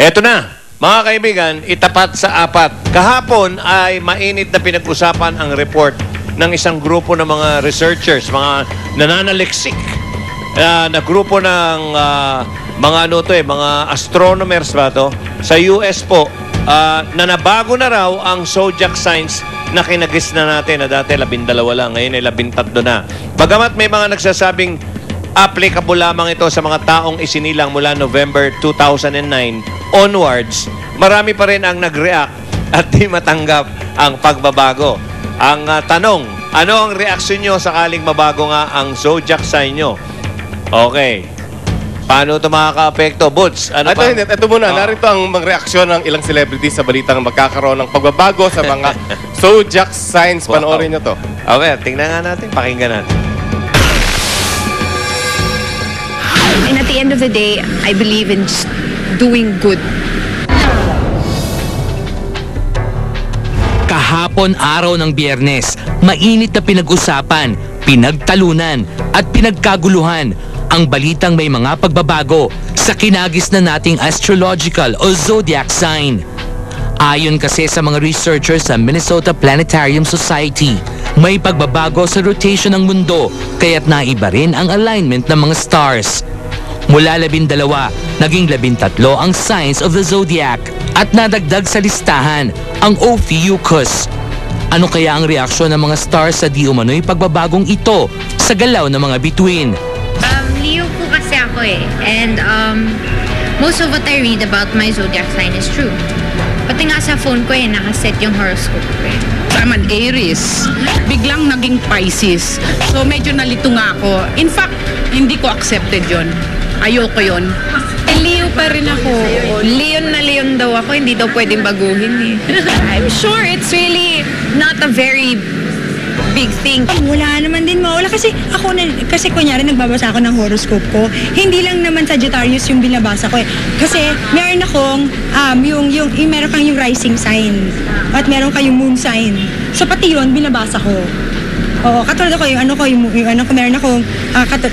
Eto na, mga kaibigan, itapat sa apat. Kahapon ay mainit na pinag-usapan ang report ng isang grupo ng mga researchers, mga nananaliksik na grupo ng mga astronomers ba to? Sa US po, na nabago na raw ang zodiac signs na kinagis na natin na dati 12 lang, ngayon ay 13 na. Bagamat may mga nagsasabing applicable lamang ito sa mga taong isinilang mula November 2009 onwards, marami pa rin ang nag-react at di matanggap ang pagbabago. Ang tanong, ano ang reaksyon nyo sakaling mabago nga ang zodiac sign nyo? Okay. Paano ito makaka-apekto? Boots, ano pa? Ito muna, narito ang mga reaksyon ng ilang celebrities sa balitang magkakaroon ng pagbabago sa mga zodiac signs. Panoorin nyo to. Okay, tingnan nga natin, pakinggan natin. And at the end of the day, I believe in just doing good. Kahapon araw ng Biyernes, mainit na pinag-usapan, pinagtalunan at pinagkaguluhan ang balitang may mga pagbabago sa kinagis na nating astrological o zodiac sign. Ayon kasi sa mga researchers sa Minnesota Planetarium Society, may pagbabago sa rotation ng mundo kaya't naiba rin ang alignment ng mga stars. Mula 12, naging 13 ang signs of the zodiac at nadagdag sa listahan ang Ophiuchus. Ano kaya ang reaksyon ng mga stars sa di umano'y pagbabagong ito sa galaw ng mga bituin? Leo po kasi ako eh. And most of what I read about my zodiac sign is true. Pati nga sa phone ko nakaset yung horoscope ko eh. I'm an Aries. Biglang naging Pisces. So medyo nalito nga ako. In fact, hindi ko accepted yon. Ayoko yon. Leo pa rin ako. Leon na Leon daw ako, hindi daw pwedeng baguhin eh. I'm sure it's really not a very big thing. Wala naman din mawala kasi kasi kunyari nagbabasa ako ng horoscope ko. Hindi lang naman Sagittarius yung binabasa ko eh. Kasi meron akong meron kang yung rising sign at meron kayong moon sign. So pati yun binabasa ko. Oo, katulad ako meron akong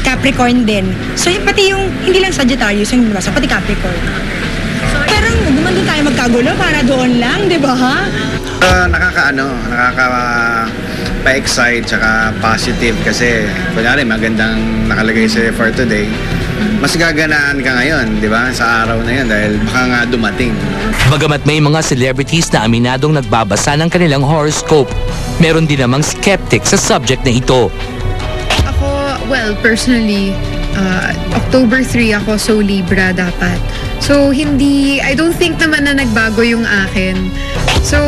Capricorn din. So pati yung hindi lang Sagittarius yung binabasa, pati Capricorn. Pero naman doon tayo magkagulo para doon lang, 'di ba ha? Pa-excite tsaka positive kasi kunyari magandang nakalagay sa for today, mas gaganaan ka ngayon, di ba? Sa araw na yun dahil baka nga dumating. Bagamat may mga celebrities na aminadong nagbabasa ng kanilang horoscope, meron din namang skeptic sa subject na ito. Ako, well, personally, October 3 ako, so Libra dapat. So, I don't think naman na nagbago yung akin. So,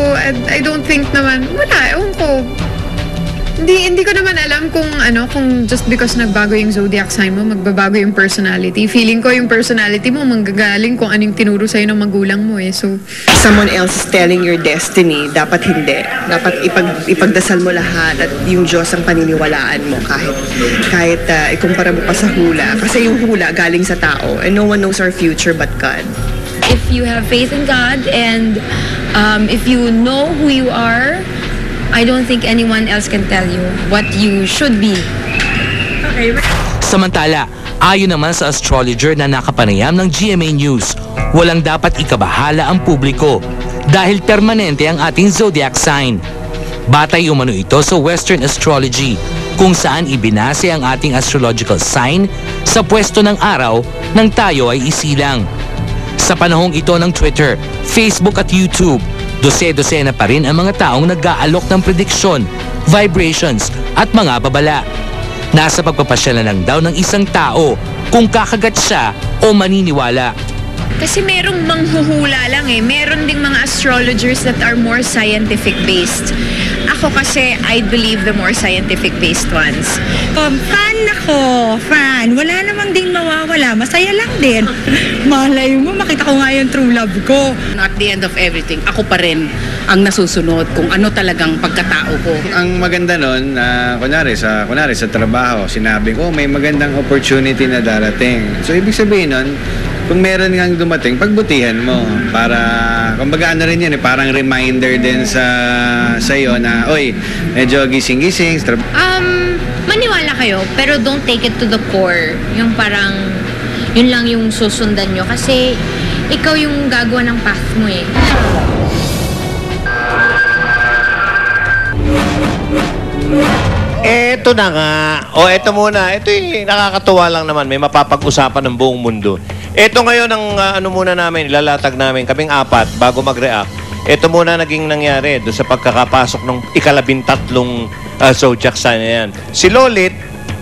I don't think naman, wala, ewan ko. Hindi ko naman alam kung just because nagbago yung zodiac sign mo, magbabago yung personality. Feeling ko yung personality mo manggagaling kung anong tinuro sa'yo ng magulang mo eh. So, someone else is telling your destiny, dapat hindi. Dapat ipagdasal mo lahat at yung Diyos ang paniniwalaan mo kahit ikumpara mo pa sa hula. Kasi yung hula galing sa tao and no one knows our future but God. If you have faith in God and if you know who you are, I don't think anyone else can tell you what you should be. Okay. Samantala, ayon naman sa astrologer na nakapanayam ng GMA News, walang dapat ikabahala ang publiko dahil permanente ang ating zodiac sign. Batay umano ito sa Western astrology kung saan ibinase ang ating astrological sign sa pwesto ng araw nang tayo ay isilang. Sa panahong ito ng Twitter, Facebook at YouTube, dose-dosena pa rin ang mga taong nag-aalok ng prediksyon, vibrations at mga babala. Nasa pagpapasya na lang daw ng isang tao kung kakagat siya o maniniwala. kasi merong manghuhula lang eh. Meron ding mga astrologers that are more scientific-based. Ako kasi, I believe the more scientific-based ones. Fan ako, fan. Wala namang ding mawawala. Masaya lang din. Malay mo, makita ko nga yung true love ko. At the end of everything, ako pa rin ang nasusunod kung ano talagang pagkatao ko. Ang maganda nun, kunwari sa trabaho, sinabi ko, may magandang opportunity na darating. So, ibig sabihin nun, kung meron ngang dumating, pagbutihan mo. Para, kumbaga ano rin yan, parang reminder din sa iyo na, oy, medyo gising-gising. Maniwala kayo, pero don't take it to the core. Yung parang, yun lang yung susundan nyo. Kasi, ikaw yung gagawa ng path mo eh. Eto na nga. O, eto muna. Ito yung nakakatuwa lang naman. May mapapag-usapan ng buong mundo. Eto ngayon ang ano muna namin, ilalatag namin. Kaming apat, bago mag-react. Ito muna naging nangyari doon sa pagkakapasok ng ikalabintatlong zodiac sign na yan. Si Lolit,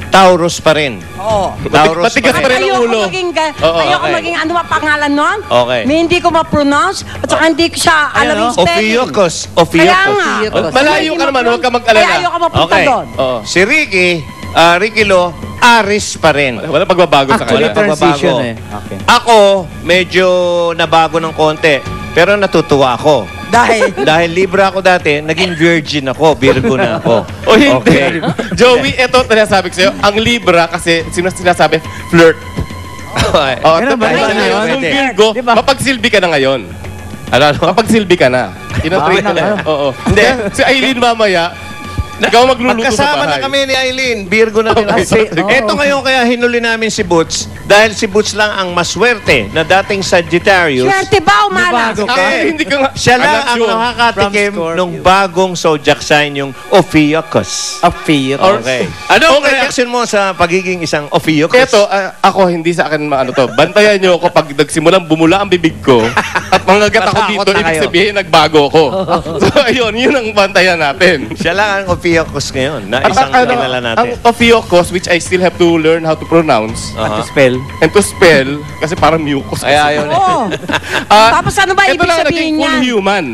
Taurus pa rin. Oo. Taurus Matigas pa rin ang ulo. Ayoko maging ano ba pangalan nun? Okay. May hindi ko ma-pronounce at saka hindi ko siya alam yung spelling. Ophiuchus. Kaya nga. Malayo ka naman, huwag ka mag-alala. Kaya ayoko mapunta Okay. doon. Oo. Si Ricky Lo, Aris pa rin. Wala pagbabago sa Wala kanya. pagbabago. Okay. Ako, medyo nabago ng konti. Pero natutuwa ako. Dahil Libra ako dati, naging virgin ako, Virgo na ako. O hindi. Joey, ito sinasabi ko sa'yo. Ang Libra kasi sinasabi, flirt. Okay. Ganun ba? Yung Pwede. Virgo, mapagsilbi ka na ngayon. Ano? Mapagsilbi ka na. Ino-trade ka na. Oo. Hindi. Si Aileen mamaya, ikaw magluluto sa Magkasama bahay. na kami ni Aileen, Virgo na din ako. Ito ngayon kaya hinuli namin si Boots dahil si Boots lang ang maswerte na dating Sagittarius. Swerte ba umalas? Hindi ka nga. Siya lang I'm not ang sure. nakakatikim From Scorpio. nung bagong zodiac sign, yung Ophiuchus. Ophiuchus. Okay. Anong Okay. reaction mo sa pagiging isang Ophiuchus? Ito, ako, hindi sa akin ano to. Bantayan nyo ako pag nagsimulang bumula ang bibig ko at mangagat ako dito, Matakot na ibig kayo. sabihin nagbago ko. So, ayun, yun ang bantayan natin. Siya lang ang Ophiuchus ngayon na At isang ang kilala natin. Ophiuchus, which I still have to learn how to pronounce Aha. Spell. and to spell, kasi parang mucus. Ay, ayaw na. Oo. Ah, Tapos ano ba ito ibig lang sabihin naging full niyan? human.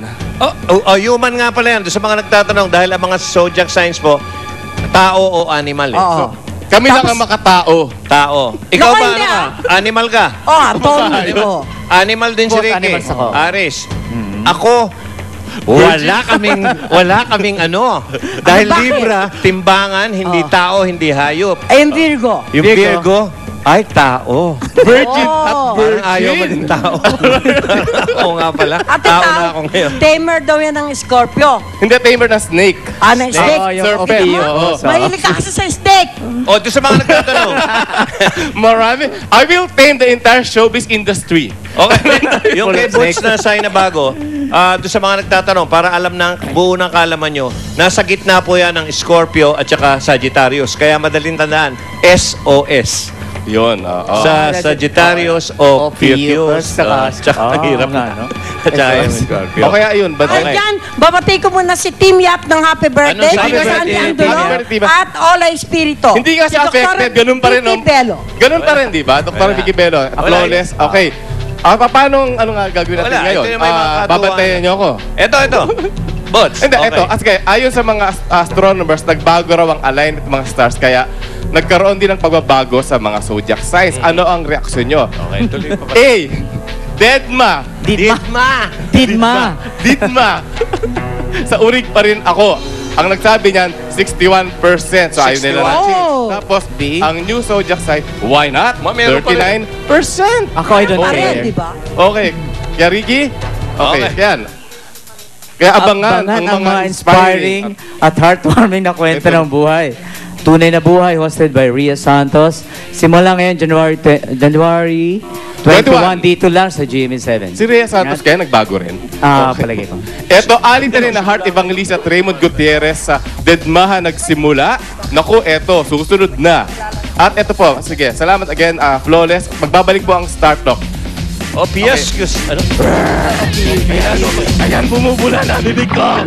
Human nga pala yan. Doon sa mga nagtatanong, dahil ang mga zodiac signs po, tao o animal eh. Oo. Kami lang ang makatao. Tao. Ikaw Naku, ba, hindi, ano ka? Animal ka? Oh, Tony. Ayun. Oh. Animal din si Both Ricky. animals ako. Aris. Ako, wala kaming ano. Dahil Bakit? Libra, timbangan, hindi tao, hindi hayop. Ayun Virgo. Yung Virgo, ay tao. Virgin Oh. at Parang virgin. ayaw mo din tao. Oo nga pala. Ate Tao na ako ngayon. tamer daw yan ng Scorpio. Hindi tamer na snake. Ano, snake? Oo, yung Serpent. Ophiuchus. Oo. Mahilig ka kasi sa steak. O, doon sa mga nagtatanong. Marami. I will tame the entire showbiz industry. Okay. Yung kay Butch na sign na bago, doon sa mga nagtatanong, para alam ng buo ng kaalaman nyo, nasa gitna po yan ng Scorpio at saka Sagittarius. Kaya madaling tandaan, SOS. Yun. Sa Sagittarius o Ophiuchus, Ophiuchus. Tsaka ang hirap nga, no? Tsaka yung Scorpio. O kaya yun. But, Okay. Ayan, babati ko muna si Team Yap ng Happy Birthday. Anong Kay happy Sandy birthday? Andulo Happy birthday ba? at Ola Espirito. Hindi nga siya Si Dr. affected, ganun pa rin, no? Vicky Bello. Ganun pa rin, di ba? Dr. Vicky Bello. Flawless. Okay. Paano, ano nga gagawin natin Wala, ngayon? ito yung may mga katuwaan. Babantayan nyo ako. Ito. Butch. Hindi, ito. Kasi ayon sa mga astronomers, nagbago raw ang align at mga stars. Kaya nagkaroon din ng pagbabago sa mga zodiac signs. Ano ang reaksyon nyo? Okay, tuloy pa. A. Deadma. Didma. Sa urig pa rin ako. Ang nagsabi niyan, 61%. So, ayaw nila 61. na-change. Oh. Tapos, B. ang new zodiac sign, why not? Meron pa rin. 39%. Ako, I don't Pa care. rin, di ba? Okay. Kaya, Ricky? Okay. Okay. Yan. Kaya abangan ang mga inspiring at heartwarming na kwento Ito. ng buhay. Tunay na Buhay, hosted by Rhea Santos. Simula ngayon, January 21, dito lang sa GMA7. Si Rhea Santos kaya nagbago rin. Palagay ko. Eto, alin na rin na Heart Evangelista at Raymond Gutierrez sa Dedmaha nagsimula. Naku, eto, susunod na. At eto po, sige, salamat again, Flawless. Magbabalik po ang Start Talk. Ophiuchus. Ano? Ayan, bumubula na, bibig ko!